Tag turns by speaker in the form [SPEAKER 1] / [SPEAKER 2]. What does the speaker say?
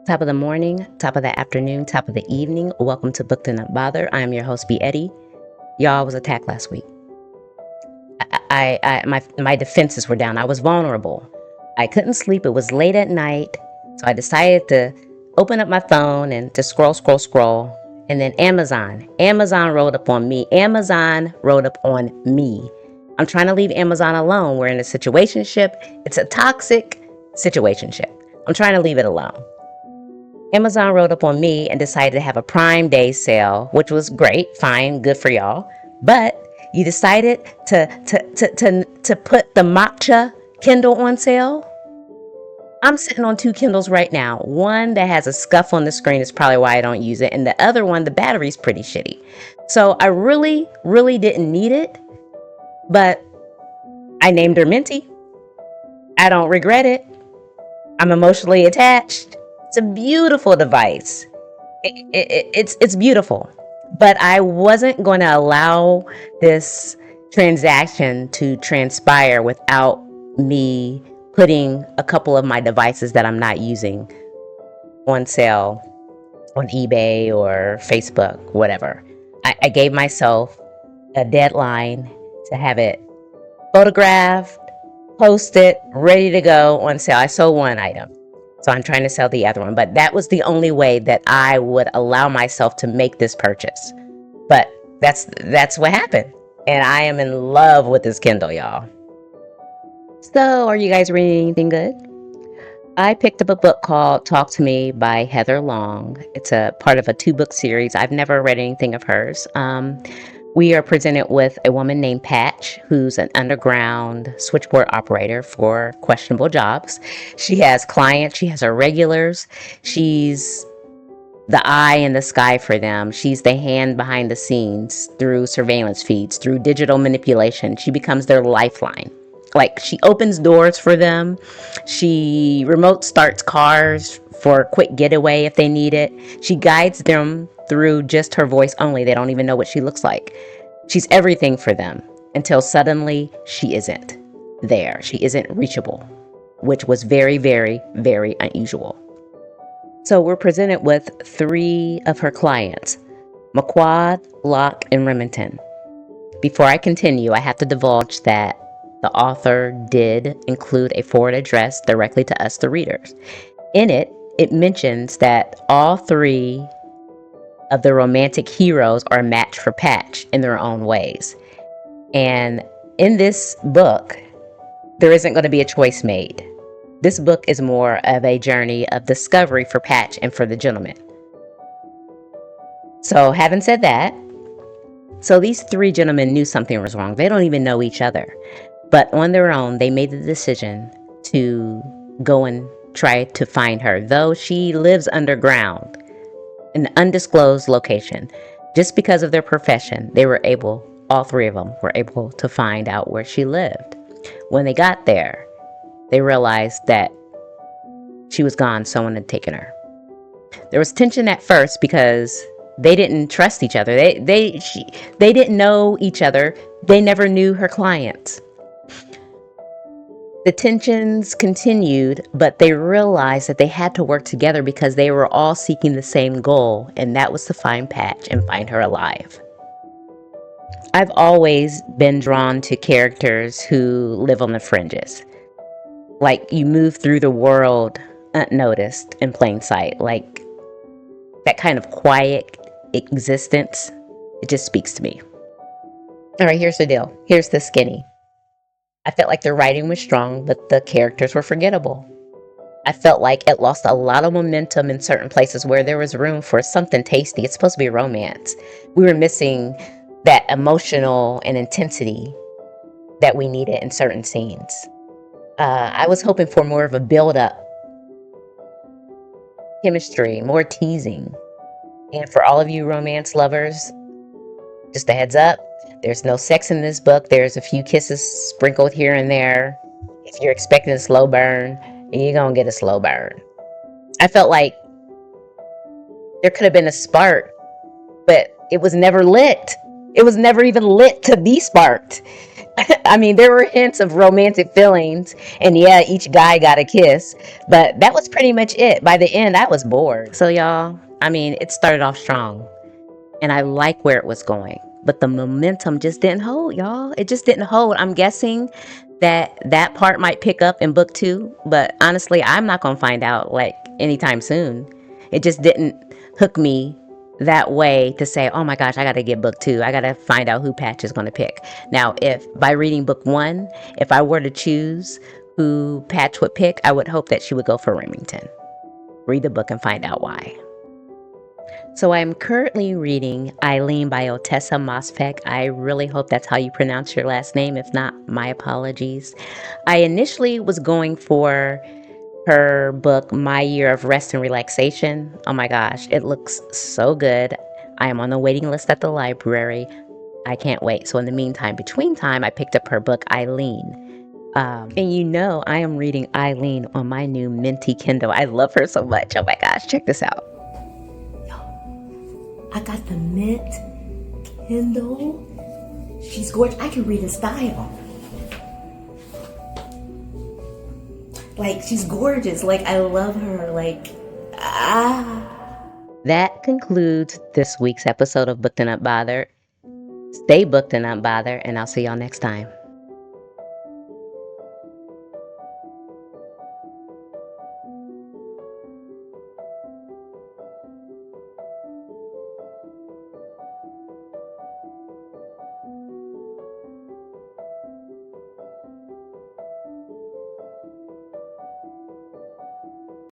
[SPEAKER 1] Top of the morning, top of the afternoon, top of the evening. Welcome to Book to Not Bother. I am your host, B. Eddie. Y'all was attacked last week. My defenses were down. I was vulnerable. I couldn't sleep. It was late at night, so I decided to open up my phone and to scroll, and then Amazon rolled up on me. Amazon rolled up on me. I'm trying to leave Amazon alone. We're in a situationship. It's a toxic situationship. I'm trying to leave it alone. Amazon rolled up on me and decided to have a Prime Day sale, which was great, fine, good for y'all. But you decided to put the matcha Kindle on sale. I'm sitting on two Kindles right now. One that has a scuff on the screen is probably why I don't use it, and the other one, the battery's pretty shitty. So I really, really didn't need it, but I named her Minty. I don't regret it. I'm emotionally attached. It's a beautiful device. It's beautiful, but I wasn't going to allow this transaction to transpire without me putting a couple of my devices that I'm not using on sale on eBay or Facebook, whatever. I gave myself a deadline to have it photographed, posted, ready to go on sale. I sold one item, so I'm trying to sell the other one, but that was the only way that I would allow myself to make this purchase. But that's what happened, and I am in love with this Kindle, y'all. So, are you guys reading anything good? I picked up a book called Talk to Me by Heather Long. It's a part of a 2-book series. I've never read anything of hers. We are presented with a woman named Patch, who's an underground switchboard operator for questionable jobs. She has clients, she has her regulars. She's the eye in the sky for them. She's the hand behind the scenes through surveillance feeds, through digital manipulation. She becomes their lifeline. Like, she opens doors for them. She remote starts cars for a quick getaway if they need it. She guides them through just her voice only. They don't even know what she looks like. She's everything for them until suddenly she isn't there. She isn't reachable, which was very, very, very unusual. So we're presented with 3 of her clients, McQuad, Locke, and Remington. Before I continue, I have to divulge that the author did include a forward address directly to us, the readers. In it, it mentions that all 3 of the romantic heroes are a match for Patch in their own ways. And in this book, there isn't going to be a choice made. This book is more of a journey of discovery for Patch and for the gentleman. So, having said that, so these 3 gentlemen knew something was wrong. They don't even know each other. But on their own, they made the decision to go and try to find her, though she lives underground in an undisclosed location. Just because of their profession, all 3 of them were able to find out where she lived. When they got there, they realized that she was gone. Someone had taken her. There was tension at first because they didn't trust each other. They didn't know each other. They never knew her clients. The tensions continued, but they realized that they had to work together because they were all seeking the same goal, and that was to find Patch and find her alive. I've always been drawn to characters who live on the fringes. Like, you move through the world unnoticed in plain sight. Like, that kind of quiet existence, it just speaks to me. All right, here's the deal. Here's the skinny. I felt like the writing was strong, but the characters were forgettable. I felt like it lost a lot of momentum in certain places where there was room for something tasty. It's supposed to be romance. We were missing that emotional and intensity that we needed in certain scenes. I was hoping for more of a build-up, chemistry, more teasing. And for all of you romance lovers, just a heads up, there's no sex in this book. There's a few kisses sprinkled here and there. If you're expecting a slow burn, you're going to get a slow burn. I felt like there could have been a spark, but it was never lit. It was never even lit to be sparked. I mean, there were hints of romantic feelings, and yeah, each guy got a kiss, but that was pretty much it. By the end, I was bored. So, y'all, I mean, it started off strong, and I like where it was going, but the momentum just didn't hold, y'all. It just didn't hold. I'm guessing that that part might pick up in book two, but honestly, I'm not gonna find out like anytime soon. It just didn't hook me that way to say, oh my gosh, I gotta get book two. I gotta find out who Patch is gonna pick. Now, if by reading book one, if I were to choose who Patch would pick, I would hope that she would go for Remington. Read the book and find out why. So I'm currently reading Eileen by Otessa Mospec. I really hope that's how you pronounce your last name. If not, my apologies. I initially was going for her book, My Year of Rest and Relaxation. Oh my gosh, it looks so good. I am on the waiting list at the library. I can't wait. So in the meantime, between time, I picked up her book, Eileen. And you know, I am reading Eileen on my new Minty Kindle. I love her so much. Oh my gosh, check this out.
[SPEAKER 2] I got the Mint Kindle. She's gorgeous. I can read in style. Like, she's gorgeous. Like, I love her. Like,
[SPEAKER 1] That concludes this week's episode of Booked and Not Bothered. Stay booked and not bothered, and I'll see y'all next time.